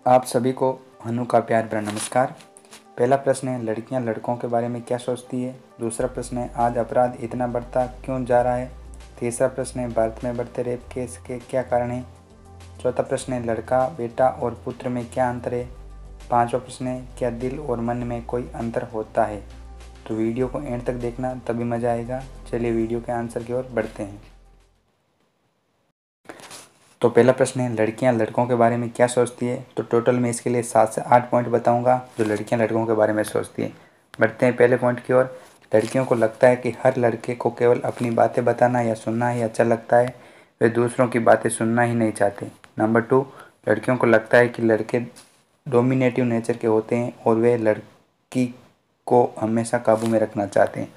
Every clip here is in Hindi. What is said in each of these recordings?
आप सभी को हनु का प्यार भरा नमस्कार। पहला प्रश्न है, लड़कियां लड़कों के बारे में क्या सोचती है। दूसरा प्रश्न है, आज अपराध इतना बढ़ता क्यों जा रहा है। तीसरा प्रश्न है, भारत में बढ़ते रेप केस के क्या कारण हैं। चौथा प्रश्न है, लड़का बेटा और पुत्र में क्या अंतर है। पांचवा प्रश्न है, क्या दिल और मन में कोई अंतर होता है। तो वीडियो को एंड तक देखना, तभी मज़ा आएगा। चलिए वीडियो के आंसर की ओर बढ़ते हैं। तो पहला प्रश्न है, लड़कियां लड़कों के बारे में क्या सोचती है। तो टोटल मैं इसके लिए 7 से 8 पॉइंट बताऊंगा जो लड़कियां लड़कों के बारे में सोचती है। बढ़ते हैं पहले पॉइंट की ओर। लड़कियों को लगता है कि हर लड़के को केवल अपनी बातें बताना या सुनना ही अच्छा लगता है, वे दूसरों की बातें सुनना ही नहीं चाहते। नंबर 2, लड़कियों को लगता है कि लड़के डोमिनेटिव नेचर के होते हैं और वे लड़की को हमेशा काबू में रखना चाहते हैं।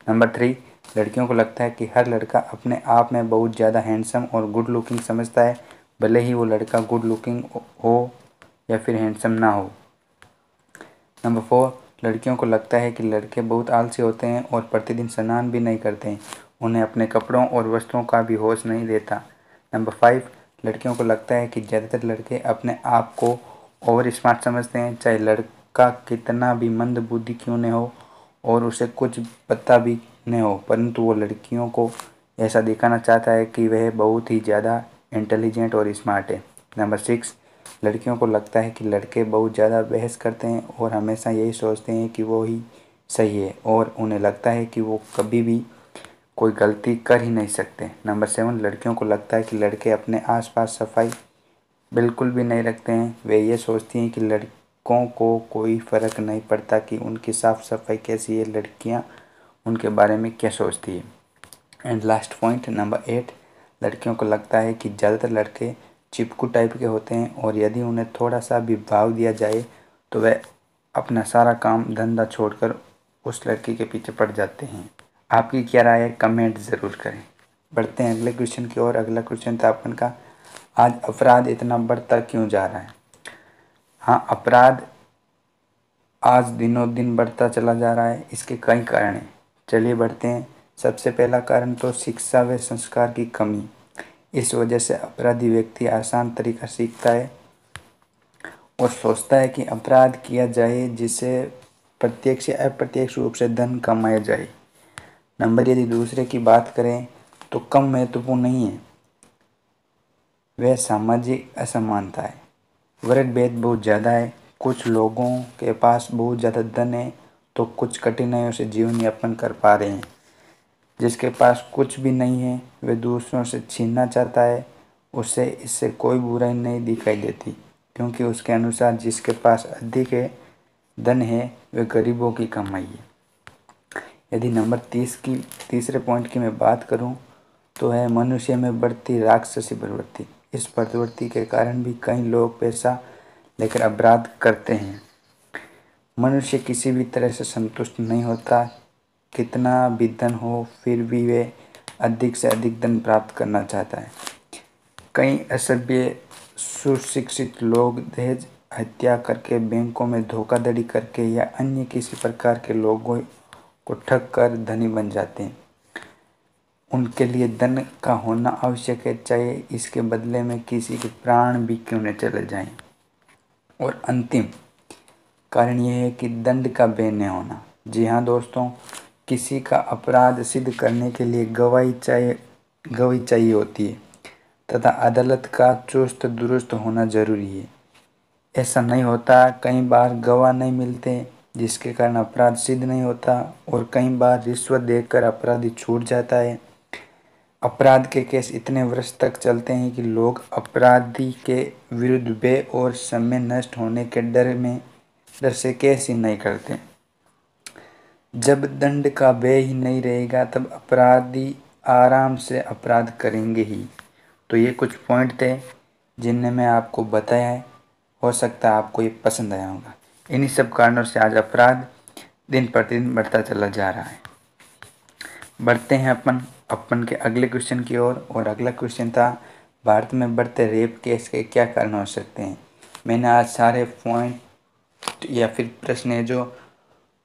नंबर 3, लड़कियों को लगता है कि हर लड़का अपने आप में बहुत ज़्यादा हैंडसम और गुड लुकिंग समझता है, भले ही वो लड़का गुड लुकिंग हो या फिर हैंडसम ना हो। नंबर 4, लड़कियों को लगता है कि लड़के बहुत आलसी होते हैं और प्रतिदिन स्नान भी नहीं करते हैं, उन्हें अपने कपड़ों और वस्त्रों का भी होश नहीं रहता। नंबर 5, लड़कियों को लगता है कि ज़्यादातर लड़के अपने आप को ओवर स्मार्ट समझते हैं, चाहे लड़का कितना भी मंद बुद्धि क्यों न हो और उसे कुछ पता भी न हो, परंतु वो लड़कियों को ऐसा दिखाना चाहता है कि वह बहुत ही ज़्यादा इंटेलिजेंट और स्मार्ट है। नंबर 6, लड़कियों को लगता है कि लड़के बहुत ज़्यादा बहस करते हैं और हमेशा यही सोचते हैं कि वो ही सही है और उन्हें लगता है कि वो कभी भी कोई गलती कर ही नहीं सकते। नंबर 7, लड़कियों को लगता है कि लड़के अपने आसपास सफाई बिल्कुल भी नहीं रखते हैं, वे ये सोचती हैं कि लड़कों को कोई फ़र्क नहीं पड़ता कि उनकी साफ़ सफाई कैसी है, लड़कियां उनके बारे में क्या सोचती है। एंड लास्ट पॉइंट नंबर 8, लड़कियों को लगता है कि ज़्यादातर लड़के चिपकू टाइप के होते हैं और यदि उन्हें थोड़ा सा भी भाव दिया जाए तो वह अपना सारा काम धंधा छोड़कर उस लड़की के पीछे पड़ जाते हैं। आपकी क्या राय है, कमेंट ज़रूर करें। बढ़ते हैं अगले क्वेश्चन की ओर। अगला क्वेश्चन था अपन का, आज अपराध इतना बढ़ता क्यों जा रहा है। हाँ, अपराध आज दिनों दिन बढ़ता चला जा रहा है। इसके कई कारण हैं, चलिए बढ़ते हैं। सबसे पहला कारण तो शिक्षा व संस्कार की कमी। इस वजह से अपराधी व्यक्ति आसान तरीका सीखता है और सोचता है कि अपराध किया जाए जिससे प्रत्यक्ष या अप्रत्यक्ष रूप से धन कमाया जाए। नंबर यदि दूसरे की बात करें तो कम महत्वपूर्ण नहीं है, वह सामाजिक असमानता है। वर्ग भेद बहुत ज़्यादा है, कुछ लोगों के पास बहुत ज़्यादा धन है तो कुछ कठिनाइयों से जीवन यापन कर पा रहे हैं। जिसके पास कुछ भी नहीं है वह दूसरों से छीनना चाहता है, उसे इससे कोई बुराई नहीं दिखाई देती, क्योंकि उसके अनुसार जिसके पास अधिक है धन है वह गरीबों की कमाई है। यदि नंबर 30 की तीसरे पॉइंट की मैं बात करूं तो है मनुष्य में बढ़ती राक्षसी प्रवृत्ति। इस प्रवृत्ति के कारण भी कई लोग पैसा लेकर अपराध करते हैं। मनुष्य किसी भी तरह से संतुष्ट नहीं होता, कितना भी धन हो फिर भी वे अधिक से अधिक धन प्राप्त करना चाहता है। कई असभ्य सुशिक्षित लोग दहेज हत्या करके, बैंकों में धोखाधड़ी करके या अन्य किसी प्रकार के लोगों को ठग कर धनी बन जाते हैं। उनके लिए धन का होना आवश्यक है, चाहे इसके बदले में किसी के प्राण भी क्यों न चले जाएं। और अंतिम कारण यह है कि दंड का भय न होना। जी हाँ दोस्तों, किसी का अपराध सिद्ध करने के लिए गवाही चाहिए होती है तथा अदालत का चुस्त दुरुस्त होना जरूरी है। ऐसा नहीं होता, कई बार गवाह नहीं मिलते जिसके कारण अपराध सिद्ध नहीं होता और कई बार रिश्वत देकर अपराधी छूट जाता है। अपराध के केस इतने वर्ष तक चलते हैं कि लोग अपराधी के विरुद्ध भय और समय नष्ट होने के डर से केस ही नहीं करते। जब दंड का भय ही नहीं रहेगा तब अपराधी आराम से अपराध करेंगे ही। तो ये कुछ पॉइंट थे जिनने मैं आपको बताया है, हो सकता है आपको ये पसंद आया होगा। इन्हीं सब कारणों से आज अपराध दिन प्रतिदिन बढ़ता चला जा रहा है। बढ़ते हैं अपन के अगले क्वेश्चन की ओर। और अगला क्वेश्चन था, भारत में बढ़ते रेप केस के क्या कारण हो सकते हैं। मैंने आज सारे पॉइंट या फिर प्रश्न है जो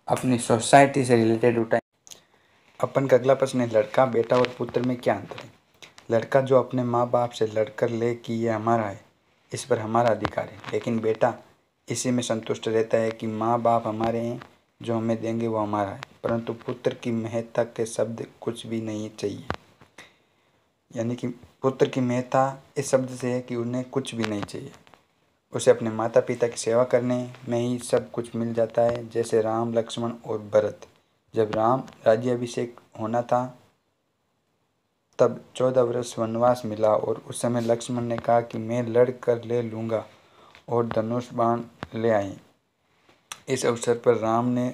अपनी सोसाइटी से रिलेटेड उठाए। अपन का अगला प्रश्न है, लड़का बेटा और पुत्र में क्या अंतर है। लड़का जो अपने माँ बाप से लड़कर ले कि ये हमारा है, इस पर हमारा अधिकार है। लेकिन बेटा इसी में संतुष्ट रहता है कि माँ बाप हमारे हैं, जो हमें देंगे वो हमारा है, परंतु पुत्र की महत्ता के शब्द कुछ भी नहीं चाहिए। यानी कि पुत्र की महत्ता इस शब्द से है कि उन्हें कुछ भी नहीं चाहिए, उसे अपने माता पिता की सेवा करने में ही सब कुछ मिल जाता है। जैसे राम, लक्ष्मण और भरत, जब राम राज्याभिषेक होना था तब 14 वर्ष वनवास मिला और उस समय लक्ष्मण ने कहा कि मैं लड़ कर ले लूँगा और धनुष बाण ले आए। इस अवसर पर राम ने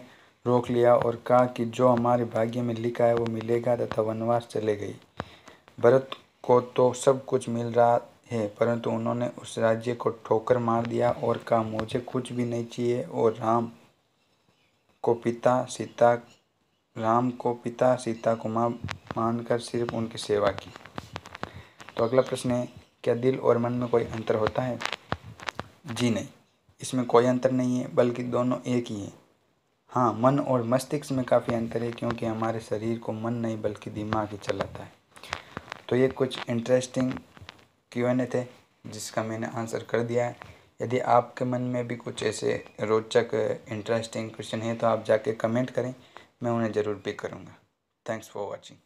रोक लिया और कहा कि जो हमारे भाग्य में लिखा है वो मिलेगा, तथा वनवास चले गए। भरत को तो सब कुछ मिल रहा है, परंतु उन्होंने उस राज्य को ठोकर मार दिया और कहा मुझे कुछ भी नहीं चाहिए, और राम को पिता सीता को माँ मानकर सिर्फ उनकी सेवा की। तो अगला प्रश्न है, क्या दिल और मन में कोई अंतर होता है? जी नहीं, इसमें कोई अंतर नहीं है, बल्कि दोनों एक ही हैं। हाँ, मन और मस्तिष्क में काफ़ी अंतर है, क्योंकि हमारे शरीर को मन नहीं बल्कि दिमाग ही चलाता है। तो ये कुछ इंटरेस्टिंग Q&A थे जिसका मैंने आंसर कर दिया है। यदि आपके मन में भी कुछ ऐसे रोचक इंटरेस्टिंग क्वेश्चन है तो आप जाके कमेंट करें, मैं उन्हें ज़रूर पिक करूँगा। Thanks for watching.